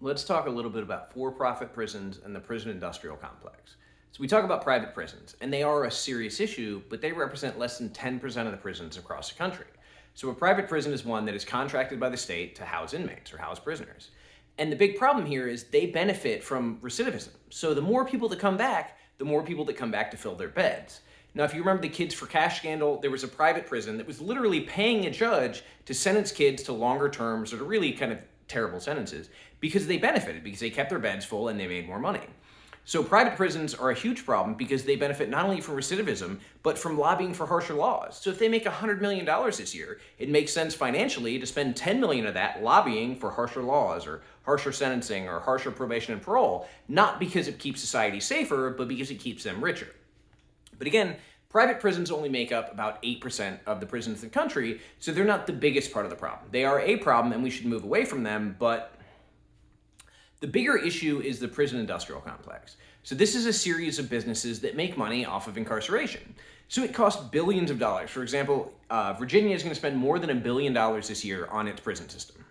Let's talk a little bit about for-profit prisons and the prison industrial complex. So we talk about private prisons, and they are a serious issue, but they represent less than 10% of the prisons across the country. So a private prison is one that is contracted by the state to house inmates or house prisoners. And the big problem here is they benefit from recidivism. So the more people that come back, the more people that come back to fill their beds. Now, if you remember the Kids for Cash scandal, there was a private prison that was literally paying a judge to sentence kids to longer terms or to really kind of terrible sentences because they benefited, because they kept their beds full and they made more money. So private prisons are a huge problem because they benefit not only from recidivism, but from lobbying for harsher laws. So if they make $100 million this year, it makes sense financially to spend $10 million of that lobbying for harsher laws or harsher sentencing or harsher probation and parole, not because it keeps society safer, but because it keeps them richer. But again, private prisons only make up about 8% of the prisons in the country, so they're not the biggest part of the problem. They are a problem and we should move away from them, but the bigger issue is the prison industrial complex. So this is a series of businesses that make money off of incarceration. So it costs billions of dollars. For example, Virginia is going to spend more than $1 billion this year on its prison system.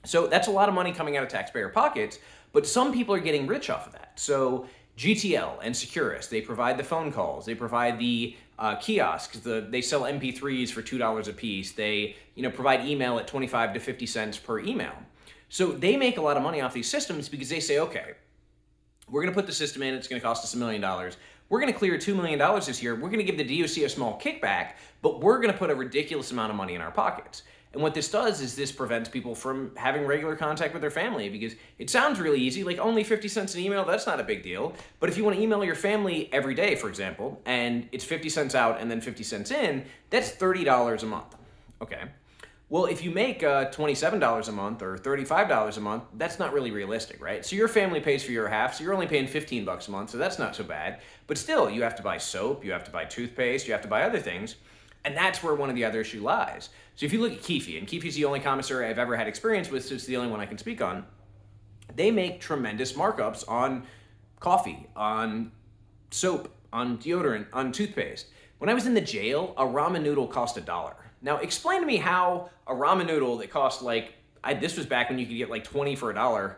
So that's a lot of money coming out of taxpayer pockets, but some people are getting rich off of that. So GTL and Securus, they provide the phone calls, they provide the kiosks, they sell MP3s for $2 a piece, they provide email at 25 to 50 cents per email. So they make a lot of money off these systems because they say, okay, we're going to put the system in, it's going to cost us $1 million. We're going to clear $2 million this year. We're going to give the DOC a small kickback, but we're going to put a ridiculous amount of money in our pockets. And what this does is this prevents people from having regular contact with their family because it sounds really easy, like only 50 cents an email, that's not a big deal. But if you want to email your family every day, for example, and it's 50 cents out and then 50 cents in, that's $30 a month. Okay. Well, if you make $27 a month or $35 a month, that's not really realistic, right? So your family pays for your half, so you're only paying $15 a month, so that's not so bad. But still, you have to buy soap, you have to buy toothpaste, you have to buy other things, and that's where one of the other issue lies. So if you look at Keefe, and Keefe's the only commissary I've ever had experience with, so it's the only one I can speak on, they make tremendous markups on coffee, on soap, on deodorant, on toothpaste. When I was in the jail, a ramen noodle cost $1. Now, explain to me how a ramen noodle that cost this was back when you could get like 20 for $1,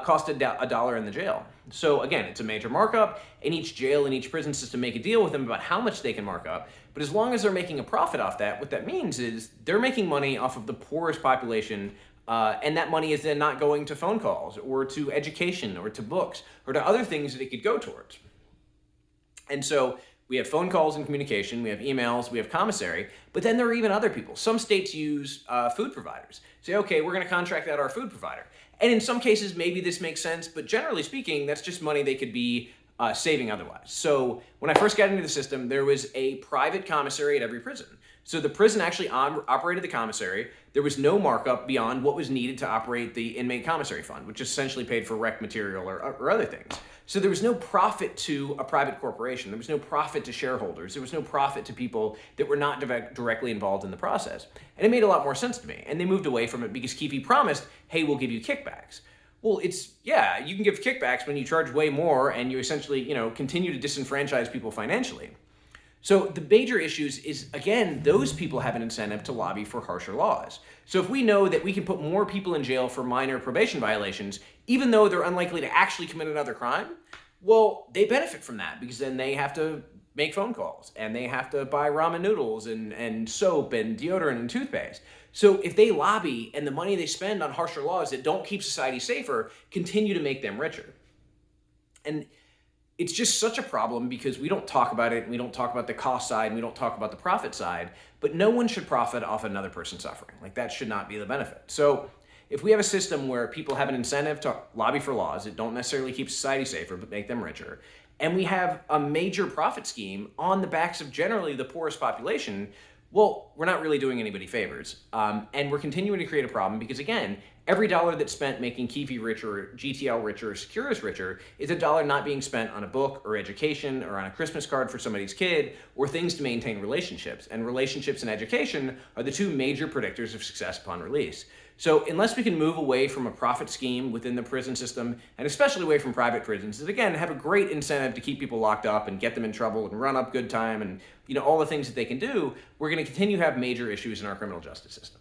cost $1 in the jail. So again, it's a major markup, and each jail and each prison system make a deal with them about how much they can mark up. But as long as they're making a profit off that, what that means is they're making money off of the poorest population, and that money is then not going to phone calls or to education or to books or to other things that it could go towards. And so we have phone calls and communication, we have emails, we have commissary, but then there are even other people. Some states use food providers. Say, okay, we're going to contract out our food provider. And in some cases, maybe this makes sense, but generally speaking, that's just money they could be saving otherwise. So when I first got into the system, there was a private commissary at every prison. So the prison actually operated the commissary. There was no markup beyond what was needed to operate the inmate commissary fund, which essentially paid for rec material or other things. So there was no profit to a private corporation. There was no profit to shareholders. There was no profit to people that were not directly involved in the process. And it made a lot more sense to me. And they moved away from it because Keefe promised, hey, we'll give you kickbacks. Well, you can give kickbacks when you charge way more and you essentially, continue to disenfranchise people financially. So the major issues is, again, those people have an incentive to lobby for harsher laws. So if we know that we can put more people in jail for minor probation violations, even though they're unlikely to actually commit another crime, well, they benefit from that because then they have to make phone calls and they have to buy ramen noodles and soap and deodorant and toothpaste. So if they lobby and the money they spend on harsher laws that don't keep society safer continue to make them richer. And it's just such a problem because we don't talk about it, and we don't talk about the cost side, and we don't talk about the profit side, but no one should profit off another person suffering. That should not be the benefit. So if we have a system where people have an incentive to lobby for laws that don't necessarily keep society safer, but make them richer, and we have a major profit scheme on the backs of generally the poorest population, well, we're not really doing anybody favors. And we're continuing to create a problem because, again, every dollar that's spent making Keefe richer, GTL richer, Securus richer is a dollar not being spent on a book or education or on a Christmas card for somebody's kid or things to maintain relationships. And relationships and education are the two major predictors of success upon release. So unless we can move away from a profit scheme within the prison system, and especially away from private prisons, that again have a great incentive to keep people locked up and get them in trouble and run up good time and all the things that they can do, we're going to continue to have major issues in our criminal justice system.